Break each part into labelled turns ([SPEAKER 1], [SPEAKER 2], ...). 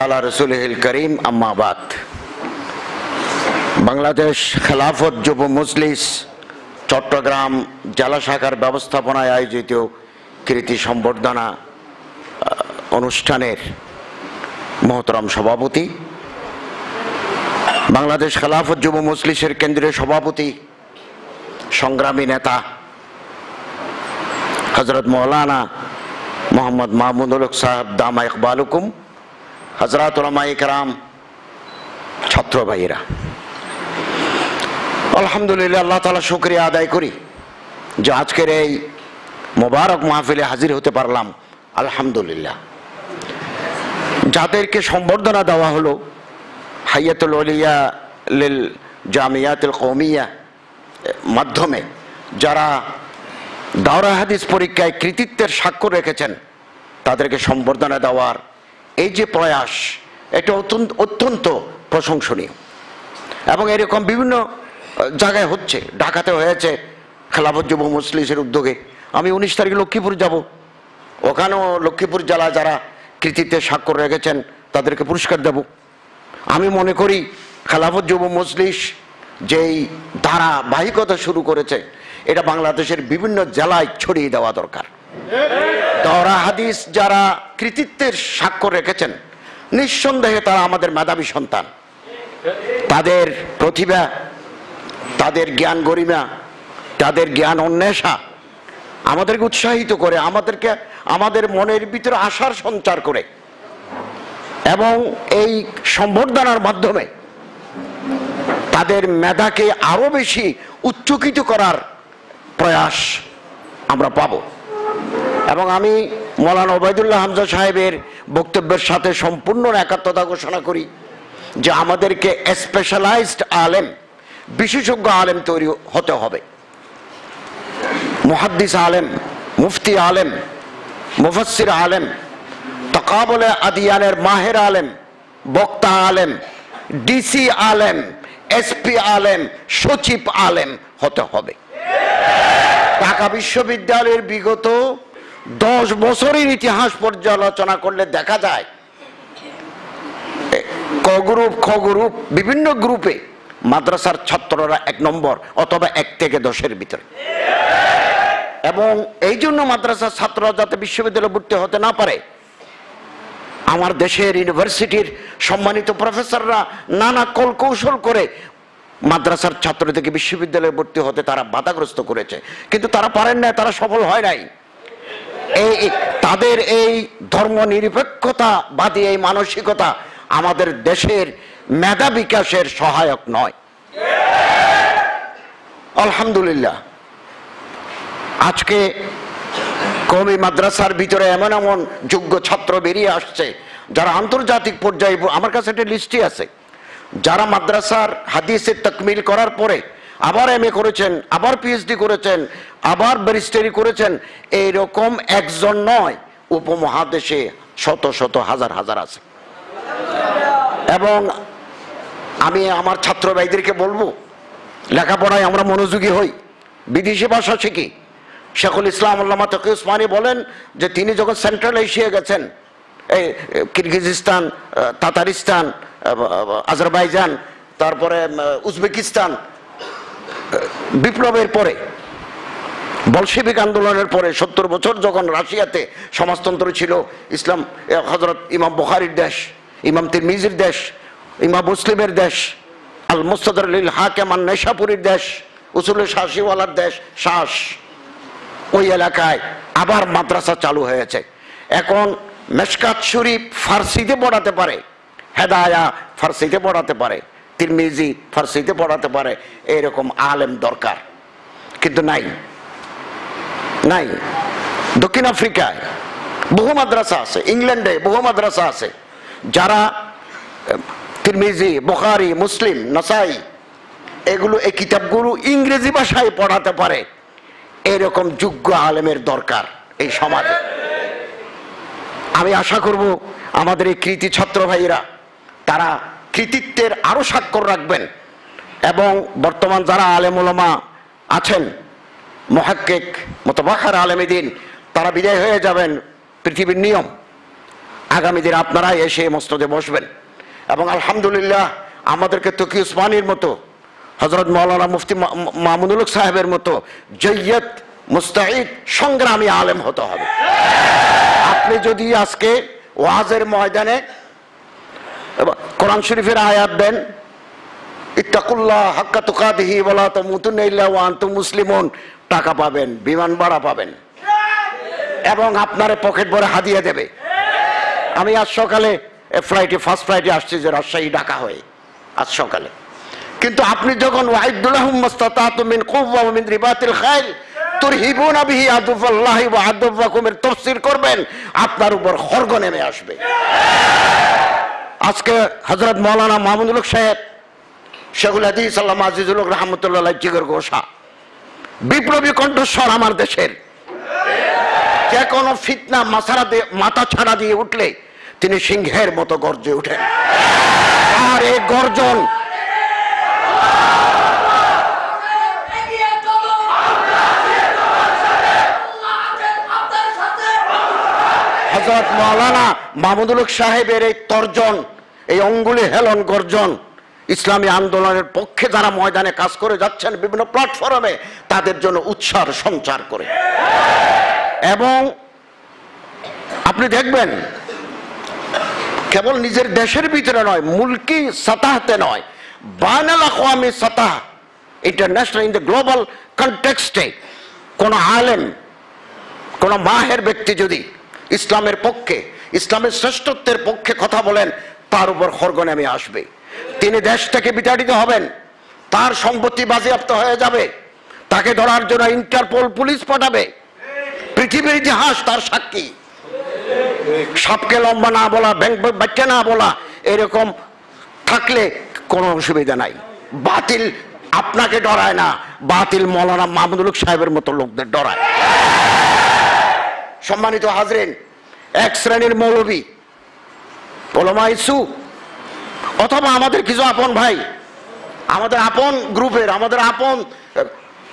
[SPEAKER 1] আলা রাসূলিল করিম আম্মা বাদ। বাংলাদেশ খেলাফত যুব মজলিস চট্টগ্রাম জেলা শাখার ব্যবস্থাপনায় আয়োজিত কৃতি সম্বর্ধনা অনুষ্ঠানের মহতরম সভাপতি, বাংলাদেশ খেলাফত যুব মজলিসের কেন্দ্রীয় সভাপতি, সংগ্রামী নেতা হযরত মৌলানা মোহাম্মদ মাহমুদুল হক সাহেব দামা ইকবালুকুম, হযরত উলামায়ে কেরাম, ছাত্র ভাইয়েরা, আলহামদুলিল্লাহ আল্লাহ তাআলা শুকরিয়া আদায় করি যে আজকের এই মোবারক মাহফিলে হাজির হতে পারলাম। আলহামদুলিল্লাহ, যাদেরকে সম্বর্ধনা দেওয়া হলো হাইয়াতুল আউলিয়া লিল জামিয়াতুল কওমিয়া মাধ্যমে, যারা দাওরা হাদিস পরীক্ষায় কৃতিত্বের স্বাক্ষর রেখেছেন, তাদেরকে সম্বর্ধনা দেওয়ার এই যে প্রয়াস, এটা অত্যন্ত প্রশংসনীয় এবং এরকম বিভিন্ন জায়গায় হচ্ছে। ঢাকাতে হয়েছে খেলাফত যুব মজলিসের উদ্যোগে। আমি 19 তারিখে লক্ষ্মীপুর যাব, ওখানেও লক্ষ্মীপুর জেলা যারা কৃতিত্বের স্বাক্ষর রেখেছেন তাদেরকে পুরস্কার দেব। আমি মনে করি খেলাফত যুব মজলিস যেই ধারাবাহিকতা শুরু করেছে, এটা বাংলাদেশের বিভিন্ন জেলায় ছড়িয়ে দেওয়া দরকার। দাওরা হাদিস যারা কৃতিত্বের স্বাক্ষর রেখেছেন, নিঃসন্দেহে তারা আমাদের মেধাবী সন্তান। তাদের প্রতিভা, তাদের জ্ঞান গরিমা, তাদের জ্ঞান অন্বেষা আমাদেরকে উৎসাহিত করে, আমাদের মনের ভিতরে আশার সঞ্চার করে এবং এই সম্বর্ধনার মাধ্যমে তাদের মেধাকে আরো বেশি উচ্চকিত করার প্রয়াস আমরা পাব। এবং আমি মৌলানা ওবায়দুল্লাহ হামজা সাহেবের বক্তব্যের সাথে সম্পূর্ণ একাত্মতা ঘোষণা করি যে আমাদেরকে স্পেশালাইজড আলেম, বিশেষজ্ঞ আলেম তৈরি হতে হবে। মুহাদ্দিস আলেম, মুফতি আলেম, মুফাসসির আলেম, তাকাবুলে আদিয়ানের মাহের আলেম, বক্তা আলেম, ডিসি আলেম, এসপি আলেম, সচিব আলেম হতে হবে। ঢাকা বিশ্ববিদ্যালয়ের বিগত 10 বছরের ইতিহাস পর্যালোচনা করলে দেখা যায় ক গ্রুপ, খ গ্রুপ, বিভিন্ন গ্রুপে মাদ্রাসার ছাত্ররা 1 নম্বর অথবা 1 থেকে 10-এর ভিতরে। এবং এই জন্য মাদ্রাসার ছাত্ররা যাতে বিশ্ববিদ্যালয়ে ভর্তি হতে না পারে, আমার দেশের ইউনিভার্সিটির সম্মানিত প্রফেসররা নানা কল কৌশল করে মাদ্রাসার ছাত্রদেরকে বিশ্ববিদ্যালয়ে ভর্তি হতে তারা বাধাগ্রস্ত করেছে, কিন্তু তারা পারেন না, তারা সফল হয় নাই। তাদের এই ধর্ম নিরপেক্ষতা বাদী এই মানসিকতা আমাদের দেশের মেধা বিকাশের সহায়ক নয়। আলহামদুলিল্লাহ, আজকে কওমি মাদ্রাসার ভিতরে এমন এমন যোগ্য ছাত্র বেরিয়ে আসছে যারা আন্তর্জাতিক পর্যায়ে, আমার কাছে একটা লিস্টই আছে, যারা মাদ্রাসার হাদিসে তাকমিল করার পরে আবার MA করেছেন, আবার PhD করেছেন, আবার ব্যারিস্টারি করেছেন। এইরকম একজন নয়, উপমহাদেশে শত শত হাজার হাজার আছে। এবং আমি আমার ছাত্র ভাইদেরকে বলবো, লেখাপড়ায় আমরা মনোযোগী হই, বিদেশি ভাষা শিখি। শেখুল ইসলাম আল্লামা তকি উসমানী বলেন যে তিনি যখন সেন্ট্রাল এশিয়া গেছেন, এই কিরগিজস্তান, তাতারিস্তান, আজারবাইজান, তারপরে উজবেকিস্তান, বিপ্লবের পরে, বলশেবিক আন্দোলনের পরে 70 বছর যখন রাশিয়াতে সমাজতন্ত্র ছিল, ইসলাম হযরত ইমাম বুখারীর দেশ, ইমাম তিরমিজির দেশ, ইমাম মুসলিমের দেশ, আল মুস্তাদর লিল হাকিম আন-নাইসাপুরীর দেশ, উসুলে শাসিওয়ালার দেশ শাস, ওই এলাকায় আবার মাদ্রাসা চালু হয়েছে। এখন মেশকাত শরীফ ফার্সিতে পড়াতে পারে, হেদায়া ফার্সিতে পড়াতে পারে, তিরমিজি ফার্সিতে পড়াতে পারে, এরকম আলেম দরকার, কিন্তু নাই। দক্ষিণ আফ্রিকায় বহু মাদ্রাসা আছে, ইংল্যান্ডে বহু মাদ্রাসা আছে, যারা তিরমিজি, বুখারী, মুসলিম, নাসাই এগুলো, এই কিতাবগুলো ইংরেজি ভাষায় পড়াতে পারে। এরকম যোগ্য আলেমের দরকার এই সমাজে। আমি আশা করব আমাদের এই কৃতি ছাত্র ভাইয়েরা তারা কৃতিত্বের আরো স্বাক্ষর রাখবেন এবং বর্তমান যারা আলেম ওলামা আছেন, মুহাক্কিক, মুতাবাহহির আলেমে দ্বীন, তারা বিদায় হয়ে যাবেন, পৃথিবীর নিয়ম। আগামী দিন আপনারা এসে মসনদে বসবেন। এবং আলহামদুলিল্লাহ আমাদেরকে তকি উসমানীর মতো, হযরত মাওলানা মুফতি মামুনুল হক সাহেবের মতো জয়্যত মুস্তাহিদ সংগ্রামী আলেম হতে হবে। আপনি যদি আজকে ওয়াজের ময়দানে কোরআন শরীফের আয়াত দেন, ইত্তাকুল্লাহ হাক্কা তুকাতিহি ওয়া লা তামুতুন্না ইল্লা ওয়া আনতুম মুসলিমুন, টাকা পাবেন, বিমান ভাড়া পাবেন, এবং আপনার পকেট ভরে হাদিয়া দেবে। আমি আজ সকালে ফার্স্ট ফ্লাইটে আসছি যে রাজশাহী ঢাকা হয়ে আজ সকালে। কিন্তু আপনি যখন ওয়াইদুল্লাহুম মাস্তাতাতুম মিন কুওয়া ওয়া মিন রিবাতিল খাইল তুরহিবুনা বিহি আদুওয়াল্লাহি ওয়া আদুওয়াকুমের তাফসীর করবেন, আপনার উপর খড়গ নেমে আসবে। আজকে হযরত মাওলানা মামুনুল হক সাহেব, শেখুল হাদিস আল্লামা আজিজুল হক রাহমাতুল্লাহ আলাইহি জিগর গোসা, বিপ্লবী কণ্ঠস্বর আমার দেশের। যে কোনো ফিতনা মাথা ছাড়া দিয়ে উঠলে তিনি সিংহের মতো গর্জে উঠেন। আর এই গর্জন হযরত মাওলানা মামুনুল হক সাহেবের এই তর্জন, এই অঙ্গুলি হেলন গর্জন ইসলামী আন্দোলনের পক্ষে যারা ময়দানে কাজ করে যাচ্ছেন বিভিন্ন প্ল্যাটফর্মে, তাদের জন্য উৎসাহ সঞ্চার করে। এবং আপনি দেখবেন কেবল নিজের দেশের ভিতরে নয়, মুলকি সাতাহতে নয়, বাইনাল আকওয়ামি সাতাহ, ইন্টারন্যাশনাল, ইন দ্য গ্লোবাল কনটেক্সটে কোন আলেম, কোন মাহের ব্যক্তি যদি ইসলামের পক্ষে, ইসলামের শ্রেষ্ঠত্বের পক্ষে কথা বলেন, তার উপর খড়গ নেমে আসবে। তিনি দেশ থেকে বিতাড়িত হবেন, তার সম্পত্তি বাজেয়াপ্ত হয়ে যাবে, তাকে ধরার জন্য ইন্টারপোল পুলিশ পাঠাবে। পৃথিবীর ইতিহাস তার সাক্ষী। সাপকে লম্বা না বলা, বাচ্চা না বলা, এরকম থাকলে কোনো অসুবিধা নাই। বাতিল আপনাকে ডরায় না, বাতিল মাওলানা মামুনুল হক সাহেবের মতো লোকদের ডরায়। সম্মানিত হাজরিন, এক শ্রেণীর মৌলবী, ওলামা ইসু, অথবা আমাদের কিছু আপন ভাই, আমাদের আপন গ্রুপের, আমাদের আপন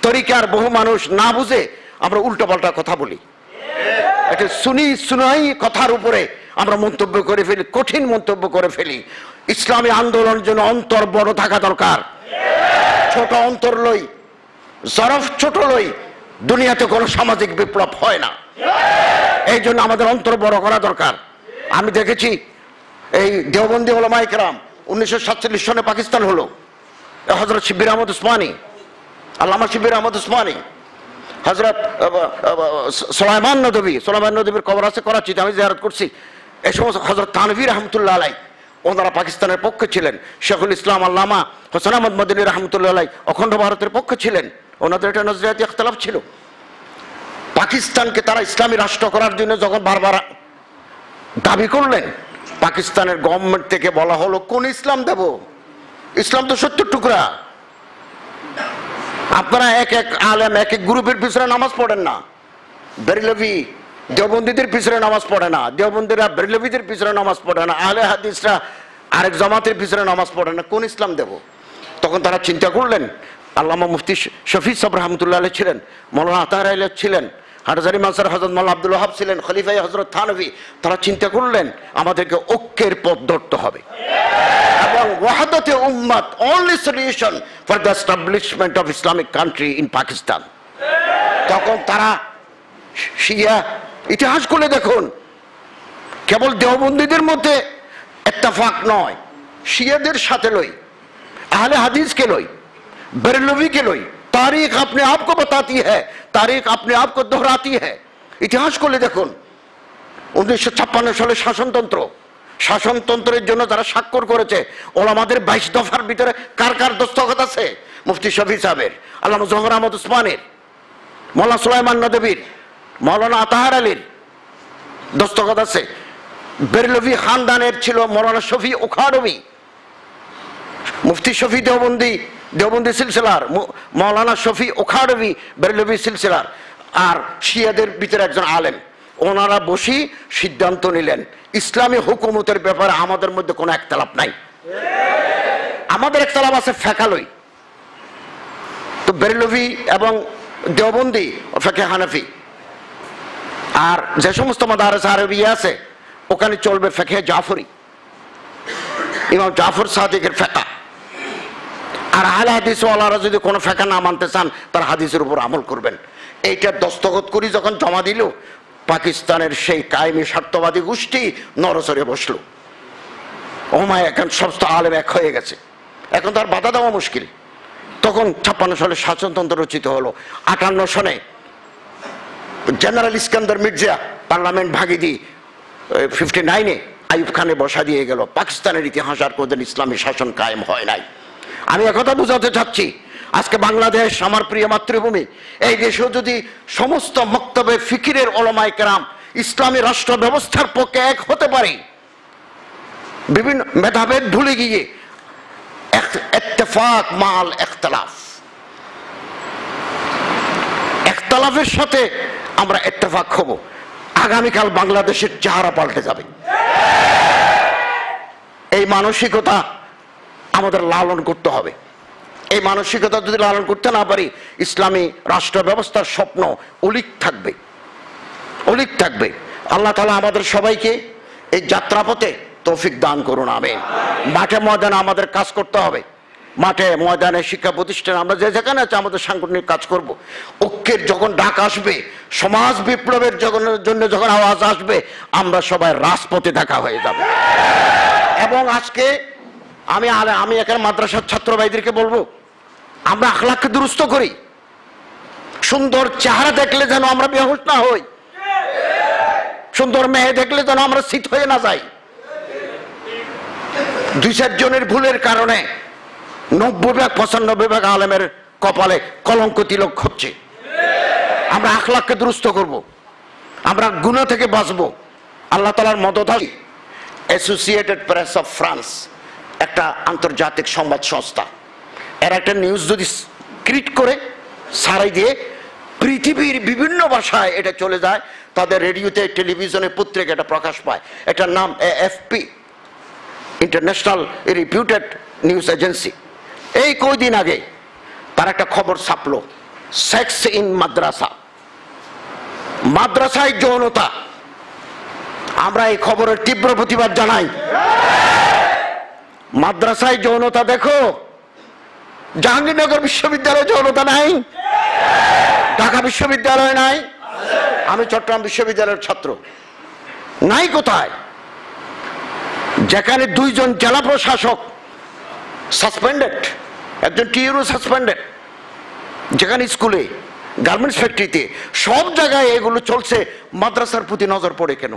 [SPEAKER 1] তরিকার বহু মানুষ না বুঝে আমরা উল্টোপাল্টা কথা বলি। একটা সুনাই কথার উপরে আমরা মন্তব্য করে ফেলি, কঠিন মন্তব্য করে ফেলি। ইসলামী আন্দোলনের জন্য অন্তর বড় থাকা দরকার। ছোট অন্তর লই, জরফ ছোট লই, দুনিয়াতে কোনো সামাজিক বিপ্লব হয় না। এই জন্য আমাদের অন্তর বড় করা দরকার। আমি দেখেছি এই দেওবন্দি ওলামায়ে কেরাম 1947 সনে পাকিস্তান হলো, হযরত শিবির আহমদ উসমানী, আল্লামা শিবির আহমদ উসমানী, হযরত সুলাইমান নদভীর কবর আছে করাচিতে, আমি জিয়ারত করছি। এই সমস্ত হযরত থানভী রহমতুল্লাহ আলাইহি, ওনারা পাকিস্তানের পক্ষে ছিলেন। শেখুল ইসলাম আল্লামা হোসেন আহমদ মদনী রহমতুল্লাহ আলাইহি অখণ্ড ভারতের পক্ষে ছিলেন। ওনাদের একটা নজরিয়াতি ইখতিলাফ ছিল। পাকিস্তানকে তারা ইসলামী রাষ্ট্র করার জন্য যখন বারবার দাবি করলেন, পাকিস্তানের গভর্নমেন্ট থেকে বলা হলো কোন ইসলাম দেব? ইসলাম তো 70 টুকরা। আপনারা এক এক আলেম এক এক গ্রুপের পিছনে নামাজ পড়েন না। বেরলভি দেওবন্দীদের পিছনে নামাজ পড়ে না, দেওবন্দীরা বেরলভিদের পিছনে নামাজ পড়ে না, আহলে হাদিসরা আরেক জামাতের পিছনে নামাজ পড়ে না, কোন ইসলাম দেব? তখন তারা চিন্তা করলেন, আল্লামা মুফতি শফি সাহেব রহমতুল্লাহ আলাইহি ছিলেন, মাওলানা আতাহার আলাইহি ছিলেন, হাটজারি মানসার হযরত মাওলানা আব্দুল ওয়াহাব ছিলেন, খলিফায়ে হযরত থানভী। তারা চিন্তা করলেন আমাদেরকে ঐক্যের পথ ধরতে হবে এবং ওয়াহদাতে উম্মাত, only solution for the establishment of Islamic country in Pakistan. তখন তারা শিয়া, ইতিহাস খুলে দেখুন, কেবল দেওবন্দীদের মধ্যে ইত্তেফাক নয়, শিয়াদের সাথে লই, আহলে হাদিসকে লই, বেরলভীকে লই। तारीख अपने आप को बताती है, तारीख अपने आप को दोहराती है। ইতিহাস করলে দেখুন 1956 সালে শাসনতন্ত্রের জন্য যারা স্বাক্ষর করেছে, ওলামাদের 22 দফার ভিতরে কার কার দস্তখত আছে? মুফতি শফি সাহেবের, আল্লামা জোহর আহমদ উসমানের, মাওলানা সুলাইমান নদভীর, মাওলানা আতাহার আলীর দস্তখত আছে। বেরলভী খানদানের ছিল মাওলানা শফি ওখারবি, মুফতি শফি দেওবন্দি সিলসিলার, মাওলানা শফি ওখারবি বেরলভী সিলসিলার। আর শিয়াদের ভিতরে একজন আলেম, ওনারা বসি সিদ্ধান্ত নিলেন ইসলামী হুকুমতের ব্যাপারে আমাদের মধ্যে কোনো একতলাপ নাই। আমাদের একতলাপ আছে ফেকালই, তো বেরলভী এবং দেওবন্দি ফেকে হানাফি। আর যে সমস্ত মাদারেস আরবিয়া আছে ওখানে চলবে ফিকহে জাফরি, ইমাম জাফর সাদিকের ফিকহ। আর আহলে হাদিস ওয়ালারা যদি কোনো ফিকহ না মানতে চান, তার হাদিসের উপর আমল করবেন। এইটা দস্তখত করি যখন জমা দিল, পাকিস্তানের সেই কায়েমি স্বার্থবাদী গোষ্ঠী নরসরে বসলো। ওমায় এখন সমস্ত আলেম এক হয়ে গেছে, এখন তার বাধা দেওয়া মুশকিল। তখন 56 সালে শাসনতন্ত্র রচিত হলো। 58 সনে জেনারেল ইস্কান্দার মির্জা পার্লামেন্ট ভাগি দিয়ে 59-এ আইয়ুব খানে বসা দিয়ে গেল। পাকিস্তানের ইতিহাস আর কোনদিন ইসলামী শাসন কায়েম হয় নাই। আমি একথা বুঝাতে চাচ্ছি, আজকে বাংলাদেশ আমার প্রিয় মাতৃভূমি, এই দেশেও যদি সমস্ত মক্তবে ফিকিরের ওলামায়ে কেরাম ইসলামী রাষ্ট্র ব্যবস্থার পক্ষে এক হতে পারে, বিভিন্ন মেধাভেদ ভুলে গিয়ে ইত্তেফাক মাল ইখতিলাফ, ইখতিলাফের সাথে আমরা ইত্তেফাক হব, আগামীকাল বাংলাদেশের চেহারা পাল্টে যাবে। এই মানসিকতা আমাদের লালন করতে হবে। এই মানসিকতা যদি লালন করতে না পারি, ইসলামী রাষ্ট্র ব্যবস্থার স্বপ্ন অলিক থাকবে, অলিক থাকবে। আল্লাহ তাআলা আমাদের সবাইকে এই যাত্রাপথে তৌফিক দান করুন, আমিন। মাঠে ময়দানে আমাদের কাজ করতে হবে, মাঠে ময়দানে শিক্ষা প্রতিষ্ঠানে আমরা যে যেখানে আছে আমাদের সাংগঠনিক কাজ করব। ঐক্যের যখন ডাক আসবে, সমাজ বিপ্লবের জন্য যখন আওয়াজ আসবে, আমরা সবাই রাজপথে দেখা হয়ে যাব। এবং আজকে আমি এখানে মাদ্রাসার ছাত্র ভাইদেরকে বলবো, আমরা আখলাককে দুরুস্ত করি। সুন্দর চেহারা দেখলে যেন আমরা বেহুশ না হই, সুন্দর মেয়ে দেখলে যেন আমরা শীত হয়ে না যাই। 2-4 জনের ভুলের কারণে 90-95 আলেমের কপালে কলঙ্ক তিলক হচ্ছে। আমরা আখলাককে দুরুস্ত করব, আমরা গুনাহ থেকে বাঁচবো। আল্লাহ তাআলার মদদ। অ্যাসোসিয়েটেড প্রেস অফ ফ্রান্স একটা আন্তর্জাতিক সংবাদ সংস্থা, এর একটা নিউজ যদি ক্রিয়েট করে সারাই দিয়ে পৃথিবীর বিভিন্ন ভাষায় এটা চলে যায়, তাদের রেডিওতে, টেলিভিশনে, পত্রিকা এটা প্রকাশ পায়। এটার নাম AFP, ইন্টারন্যাশনাল রিপিউটেড নিউজ এজেন্সি। এই কয়দিন আগে তার একটা খবর ছাপলো, সেক্স ইন মাদ্রাসা, মাদ্রাসায় যৌনতা। আমরা এই খবরের তীব্র প্রতিবাদ জানাই। মাদ্রাসায় যৌনতা দেখো, জাহাঙ্গীরনগর বিশ্ববিদ্যালয়ে যৌনতা নাই, ঢাকা বিশ্ববিদ্যালয় নাই, আমি চট্টগ্রাম বিশ্ববিদ্যালয়ের ছাত্র, নাই কোথায়? যেখানে 2 জন জেলা প্রশাসক সাসপেন্ডেড, একজন টিউরো সাসপেন্ডেড, যেখানে স্কুলে, গার্মেন্টস ফ্যাক্টরিতে, সব জায়গায় এগুলো চলছে। মাদ্রাসার প্রতি নজর পড়ে কেন?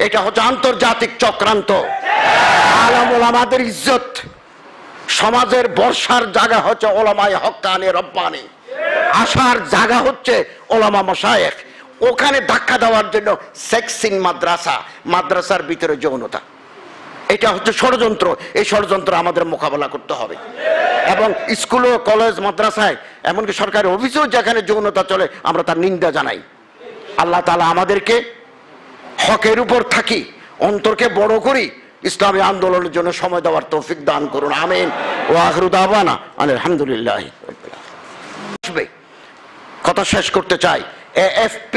[SPEAKER 1] এটা হচ্ছে আন্তর্জাতিক চক্রান্ত। আলেম ওলামাদের ইজ্জত, সমাজের বর্ষার জায়গা হচ্ছে ওলামায়ে হক্কানি রব্বানি, আসার জায়গা হচ্ছে ওলামা মাশায়েখ। ওখানে ধাক্কা দেওয়ার জন্য সেক্স ইন মাদ্রাসা, মাদ্রাসার ভিতরে যৌনতা, এটা হচ্ছে ষড়যন্ত্র। এই ষড়যন্ত্র আমাদের মোকাবেলা করতে হবে। এবং স্কুল, কলেজ, মাদ্রাসায়, এমনকি সরকারি অফিসেও যেখানে যৌনতা চলে, আমরা তার নিন্দা জানাই। আল্লাহ তাআলা আমাদেরকে হকের উপর থাকি, অন্তরকে বড় করি, ইসলামী আন্দোলনের জন্য সময় দেওয়ার তৌফিক দান করুন, আমিন। ওয়া আখিরু দাওয়ানা আলহামদুলিল্লাহ। কথা শেষ করতে চাই। AFP